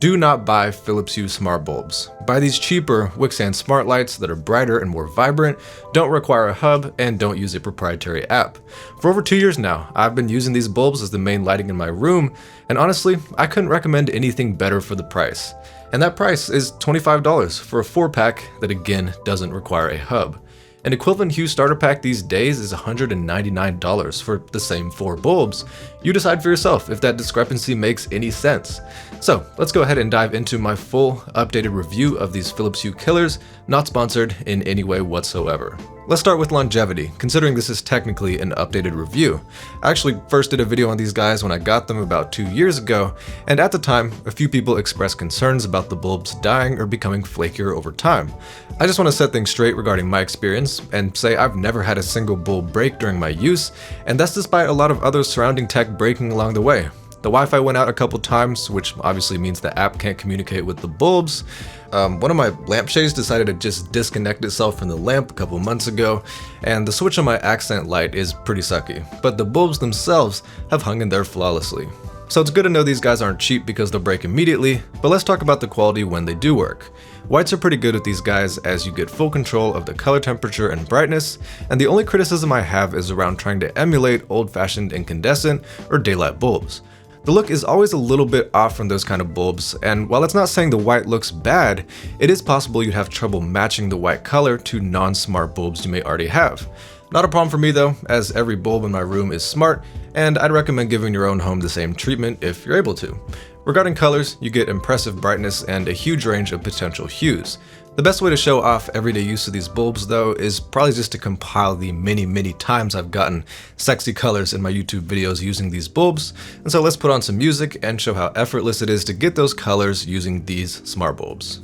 Do not buy Philips Hue smart bulbs. Buy these cheaper Wixann smart lights that are brighter and more vibrant, don't require a hub, and don't use a proprietary app. For over 2 years now, I've been using these bulbs as the main lighting in my room, and honestly, I couldn't recommend anything better for the price. And that price is $25 for a 4-pack that again doesn't require a hub. An equivalent Hue starter pack these days is $199 for the same 4 bulbs. You decide for yourself if that discrepancy makes any sense. So let's go ahead and dive into my full updated review of these Philips Hue killers, not sponsored in any way whatsoever. Let's start with longevity, considering this is technically an updated review. I actually first did a video on these guys when I got them about 2 years ago, and at the time, a few people expressed concerns about the bulbs dying or becoming flakier over time. I just want to set things straight regarding my experience and say I've never had a single bulb break during my use, and that's despite a lot of other surrounding tech breaking along the way. The Wi-Fi went out a couple times, which obviously means the app can't communicate with the bulbs. One of my lampshades decided to just disconnect itself from the lamp a couple months ago, and the switch on my accent light is pretty sucky, but the bulbs themselves have hung in there flawlessly. So it's good to know these guys aren't cheap because they'll break immediately, but let's talk about the quality when they do work. Whites are pretty good with these guys as you get full control of the color temperature and brightness, and the only criticism I have is around trying to emulate old-fashioned incandescent or daylight bulbs. The look is always a little bit off from those kind of bulbs, and while it's not saying the white looks bad, it is possible you'd have trouble matching the white color to non-smart bulbs you may already have. Not a problem for me though, as every bulb in my room is smart, and I'd recommend giving your own home the same treatment if you're able to. Regarding colors, you get impressive brightness and a huge range of potential hues. The best way to show off everyday use of these bulbs though is probably just to compile the many times I've gotten sexy colors in my YouTube videos using these bulbs, and so let's put on some music and show how effortless it is to get those colors using these smart bulbs.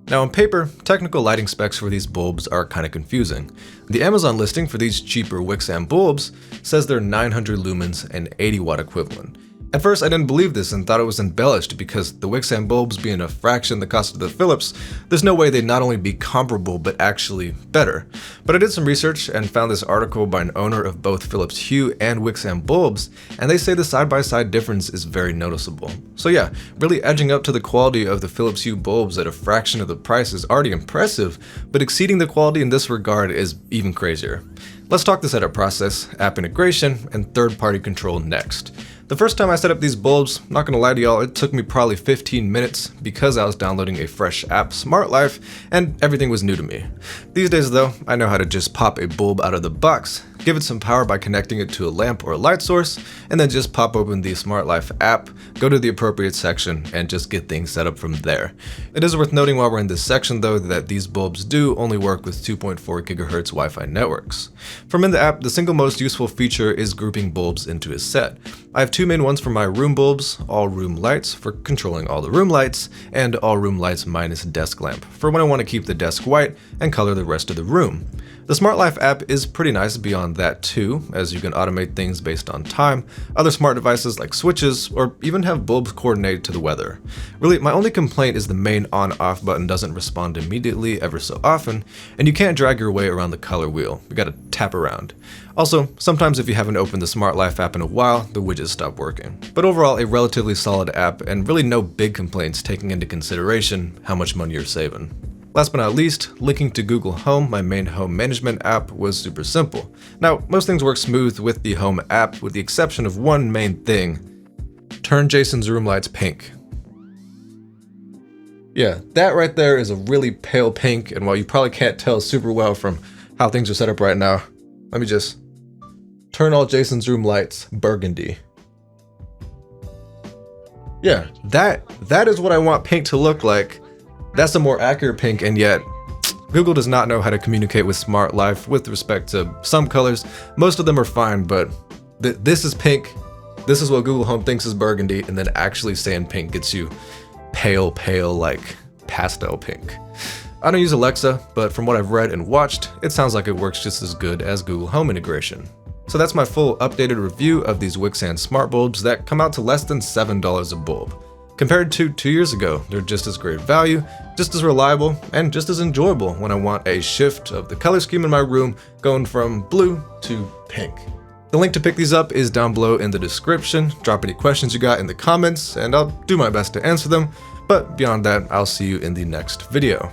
Now on paper, technical lighting specs for these bulbs are kind of confusing. The Amazon listing for these cheaper Wixann bulbs says they're 900 lumens and 80 watt equivalent. At first I didn't believe this and thought it was embellished because the Wixann bulbs being a fraction the cost of the Philips, there's no way they'd not only be comparable but actually better. But I did some research and found this article by an owner of both Philips Hue and Wixann bulbs, and they say the side-by-side difference is very noticeable. So yeah, really edging up to the quality of the Philips Hue bulbs at a fraction of the price is already impressive, but exceeding the quality in this regard is even crazier. Let's talk the setup process, app integration, and third-party control next. The first time I set up these bulbs, not gonna lie to y'all, it took me probably 15 minutes because I was downloading a fresh app, Smart Life, and everything was new to me. These days though, I know how to just pop a bulb out of the box, give it some power by connecting it to a lamp or a light source, and then just pop open the Smart Life app, go to the appropriate section, and just get things set up from there. It is worth noting while we're in this section though that these bulbs do only work with 2.4 GHz Wi-Fi networks. From in the app, the single most useful feature is grouping bulbs into a set. I have 2 main ones for my room bulbs, all room lights for controlling all the room lights, and all room lights minus desk lamp for when I want to keep the desk white and color the rest of the room. The Smart Life app is pretty nice beyond that too, as you can automate things based on time, other smart devices like switches, or even have bulbs coordinated to the weather. Really, my only complaint is the main on-off button doesn't respond immediately ever so often, and you can't drag your way around the color wheel, you gotta tap around. Also, sometimes if you haven't opened the Smart Life app in a while, the widgets stop working. But overall, a relatively solid app, and really no big complaints taking into consideration how much money you're saving. Last but not least, linking to Google Home, my main home management app, was super simple. Now, most things work smooth with the Home app, with the exception of one main thing. Turn Jason's room lights pink. Yeah, that right there is a really pale pink, and while you probably can't tell super well from how things are set up right now, let me just turn all Jason's room lights burgundy. Yeah, that is what I want pink to look like. That's a more accurate pink, and yet Google does not know how to communicate with Smart Life with respect to some colors. Most of them are fine, but this is pink. This is what Google Home thinks is burgundy, and then actually saying pink gets you pale, like pastel pink. I don't use Alexa, but from what I've read and watched, it sounds like it works just as good as Google Home integration. So that's my full updated review of these Wixann smart bulbs that come out to less than $7 a bulb. Compared to 2 years ago, they're just as great value, just as reliable, and just as enjoyable when I want a shift of the color scheme in my room going from blue to pink. The link to pick these up is down below in the description. Drop any questions you got in the comments, and I'll do my best to answer them. But beyond that, I'll see you in the next video.